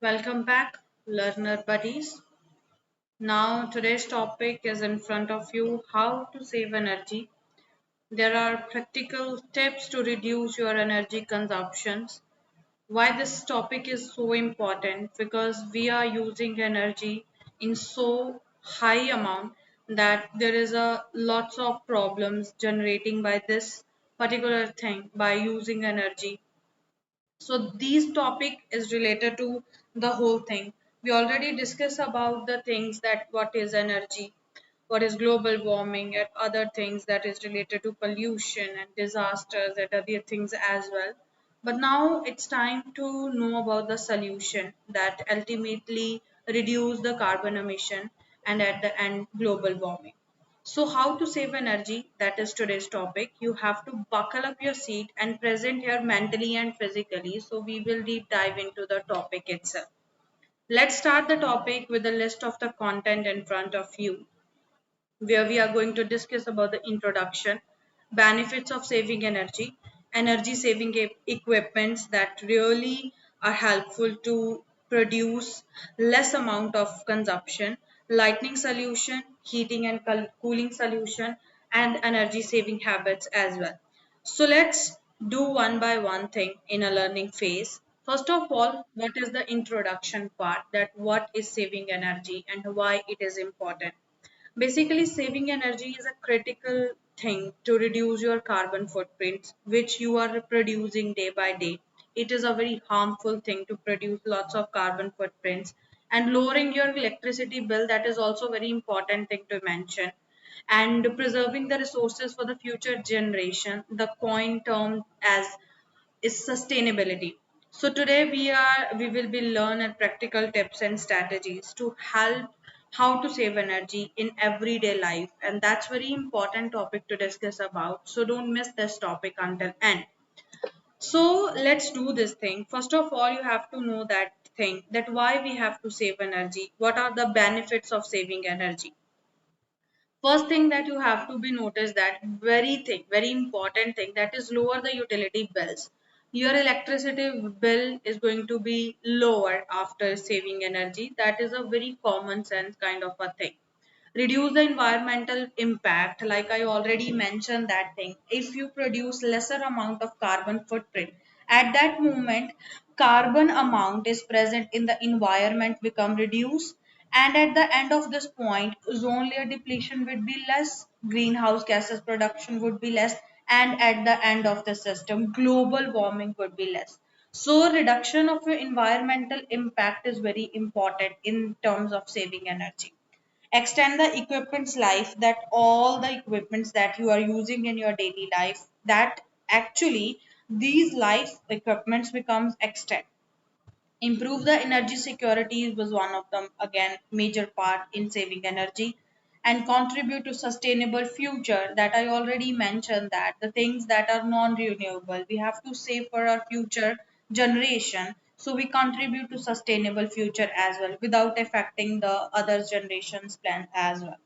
Welcome back, learner buddies. Now, today's topic is in front of you how to save energy. There are practical tips to reduce your energy consumptions. Why this topic is so important? Because we are using energy in so high amount that there is a lots of problems generating by this particular thing by using energy. So these topic is related to the whole thing. We already discussed about the things that what is energy, what is global warming, and other things that is related to pollution and disasters and other things as well. But now it's time to know about the solution that ultimately reduce the carbon emission and at the end global warming. So, how to save energy? That is today's topic. You have to buckle up your seat and present here mentally and physically. So, we will deep dive into the topic itself. Let's start the topic with a list of the content in front of you, where we are going to discuss about the introduction, benefits of saving energy, energy saving equipments that really are helpful to produce less amount of consumption, lighting solution, heating and cooling solution, and energy saving habits as well. So let's do one by one thing in a learning phase. First of all, what is the introduction part, that what is saving energy and why it is important? Basically, saving energy is a critical thing to reduce your carbon footprint, which you are producing day by day. It is a very harmful thing to produce lots of carbon footprints, and lowering your electricity bill, that is also a very important thing to mention, and preserving the resources for the future generation. The coin term as is sustainability. So today we will be learn and practical tips and strategies to help how to save energy in everyday life, and that's very important topic to discuss about. So don't miss this topic until end. So let's do this thing. First of all, you have to know that thing, that why we have to save energy. What are the benefits of saving energy? First thing that you have to be noticed, that very important thing, that is lower the utility bills. Your electricity bill is going to be lower after saving energy. That is a very common sense kind of a thing. Reduce the environmental impact, like I already mentioned that thing. If you produce lesser amount of carbon footprint, at that moment carbon amount is present in the environment become reduced, and at the end of this point ozone layer depletion would be less, greenhouse gases production would be less, and at the end of the system global warming would be less. So reduction of your environmental impact is very important in terms of saving energy. Extend the equipment's life, that all the equipments that you are using in your daily life, that actually these life equipments becomes extend. Improve the energy security was one of them, again major part in saving energy. And contribute to sustainable future, that I already mentioned, that the things that are non renewable we have to save for our future generation, so we contribute to sustainable future as well without affecting the other generations plan as well.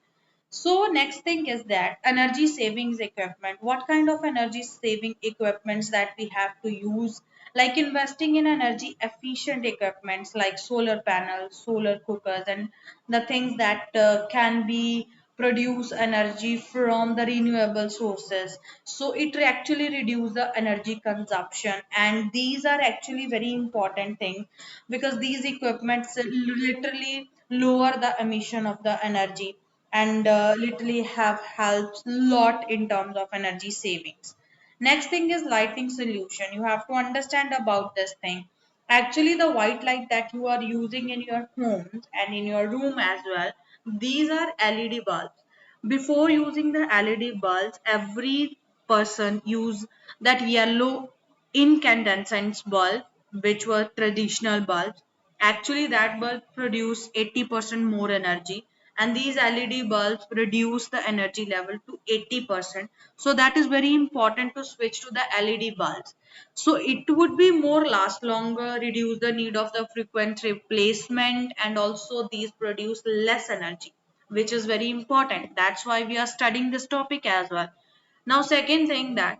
So next thing is that energy savings equipment. What kind of energy saving equipments that we have to use? Like investing in energy efficient equipments like solar panels, solar cookers, and the things that can be produce energy from the renewable sources. So it actually reduce the energy consumption, and these are actually very important thing, because these equipments literally lower the emission of the energy, and literally have helps lot in terms of energy savings. Next thing is lighting solution. You have to understand about this thing. Actually, the white light that you are using in your homes and in your room as well, these are LED bulbs. Before using the LED bulbs, every person use that yellow incandescent bulb, which were traditional bulbs. Actually, that bulb produce 80% more energy, and these LED bulbs reduce the energy level to 80%. So that is very important to switch to the LED bulbs. So it would be more last longer, reduce the need of the frequent replacement, and also these produce less energy, which is very important. That's why we are studying this topic as well. Now, second thing, that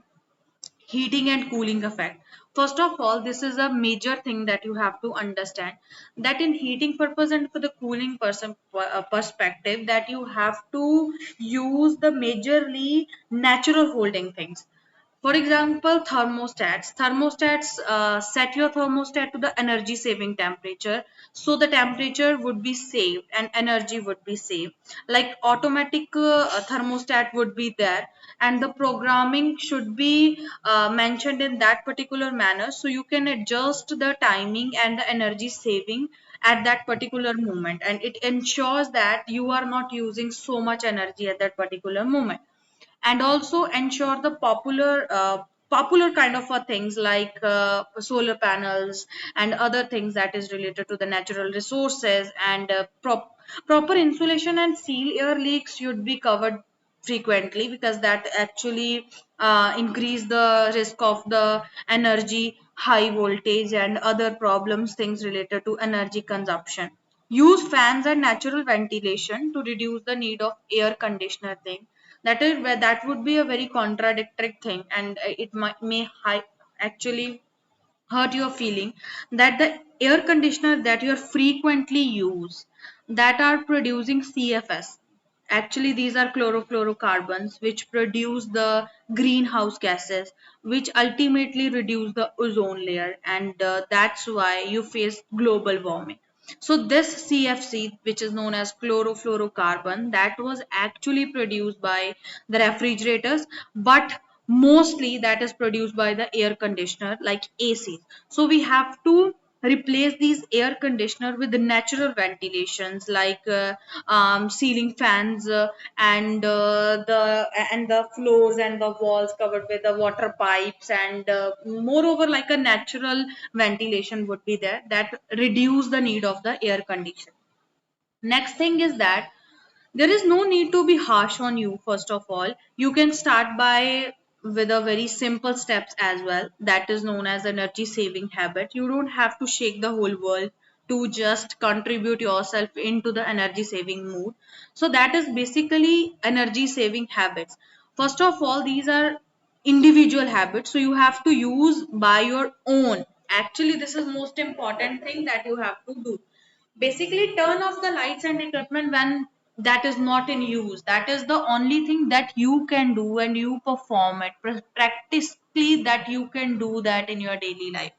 heating and cooling effect. First of all, this is a major thing that you have to understand, that in heating purpose and for the cooling perspective, that you have to use the majorly natural holding things. For example, thermostats. Thermostats set your thermostat to the energy saving temperature, so the temperature would be saved and energy would be saved. Like automatic thermostat would be there, and the programming should be mentioned in that particular manner, so you can adjust the timing and the energy saving at that particular moment, and it ensures that you are not using so much energy at that particular moment. And also ensure the popular kind of things like solar panels and other things that is related to the natural resources, and proper insulation and seal air leaks should be covered frequently, because that actually increase the risk of the energy high voltage and other problems things related to energy consumption. Use fans and natural ventilation to reduce the need of air conditioner thing. That is where that would be a very contradictory thing, and it actually hurt your feeling, that the air conditioner that you frequently use, that are producing CFS. Actually, these are chlorofluorocarbons which produce the greenhouse gases, which ultimately reduce the ozone layer, and that's why you face global warming. So this CFC, which is known as chlorofluorocarbon, that was actually produced by the refrigerators, but mostly that is produced by the air conditioner like AC. So we have to replace these air conditioner with the natural ventilations like ceiling fans, and the floors and the walls covered with the water pipes, and moreover like a natural ventilation would be there that reduce the need of the air condition. Next thing is that there is no need to be harsh on you. First of all, you can start by with a very simple steps as well, that is known as energy saving habit. You don't have to shake the whole world to just contribute yourself into the energy saving mood. So that is basically energy saving habits. First of all, these are individual habits, so you have to use by your own. Actually, this is most important thing that you have to do. Basically, turn off the lights and equipment when that is not in use. That is the only thing that you can do, and you perform it practically, that you can do that in your daily life.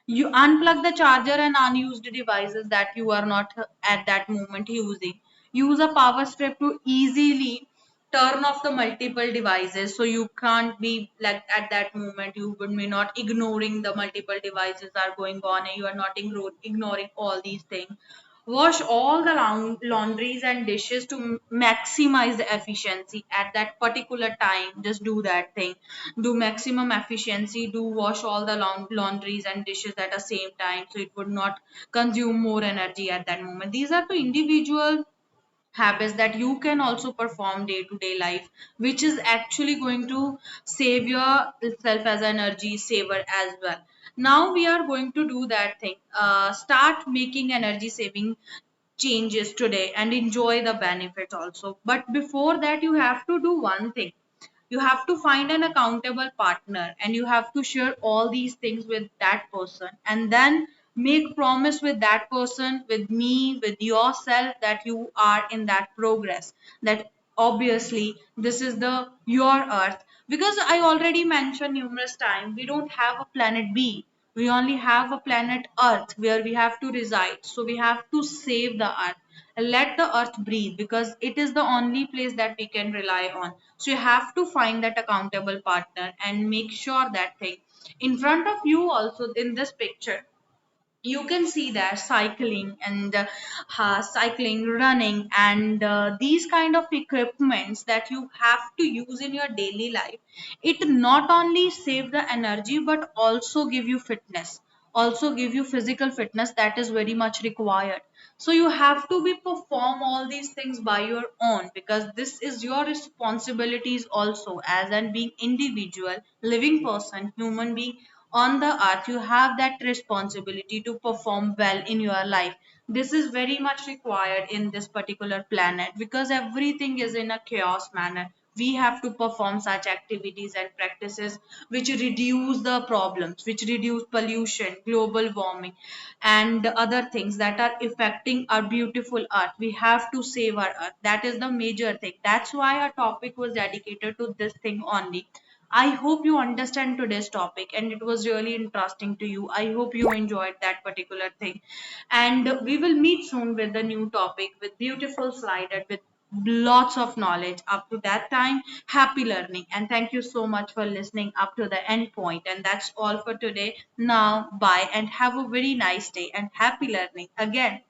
You unplug the charger and unused devices that you are not at that moment using. Use a power strip to easily turn off the multiple devices, so you can't be like at that moment you would be not ignoring the multiple devices are going on, and you are not ignoring all these things. Wash all the laundries and dishes to maximize the efficiency at that particular time. Just do that thing. Do maximum efficiency. Do wash all the laundries and dishes at the same time, so it would not consume more energy at that moment. These are the individual habits that you can also perform day to day life, which is actually going to save yourself as an energy saver as well. Now we are going to do that thing, start making energy saving changes today and enjoy the benefits also. But before that, you have to do one thing. You have to find an accountable partner, and you have to share all these things with that person, and then make promise with that person, with me, with yourself, that you are in that progress, that obviously this is the your earth. Because I already mentioned numerous times, we don't have a planet B, we only have a planet earth where we have to reside. So we have to save the earth and let the earth breathe, because it is the only place that we can rely on. So you have to find that accountable partner and make sure that thing in front of you. Also in this picture, you can see that cycling and cycling, running, and these kind of equipments that you have to use in your daily life, it not only save the energy but also give you fitness, also give you physical fitness that is very much required. So you have to be perform all these things by your own, because this is your responsibilities also as an being individual living person, human being on the earth. You have that responsibility to perform well in your life. This is very much required in this particular planet, because everything is in a chaos manner. We have to perform such activities and practices which reduce the problems, which reduce pollution, global warming, and other things that are affecting our beautiful earth. We have to save our earth. That is the major thing. That's why our topic was dedicated to this thing only. I hope you understand today's topic and it was really interesting to you. I hope you enjoyed that particular thing. And we will meet soon with the new topic with beautiful slide and with lots of knowledge. Up to that time, happy learning. And thank you so much for listening up to the end point. And that's all for today. Now, bye and have a very nice day and happy learning again.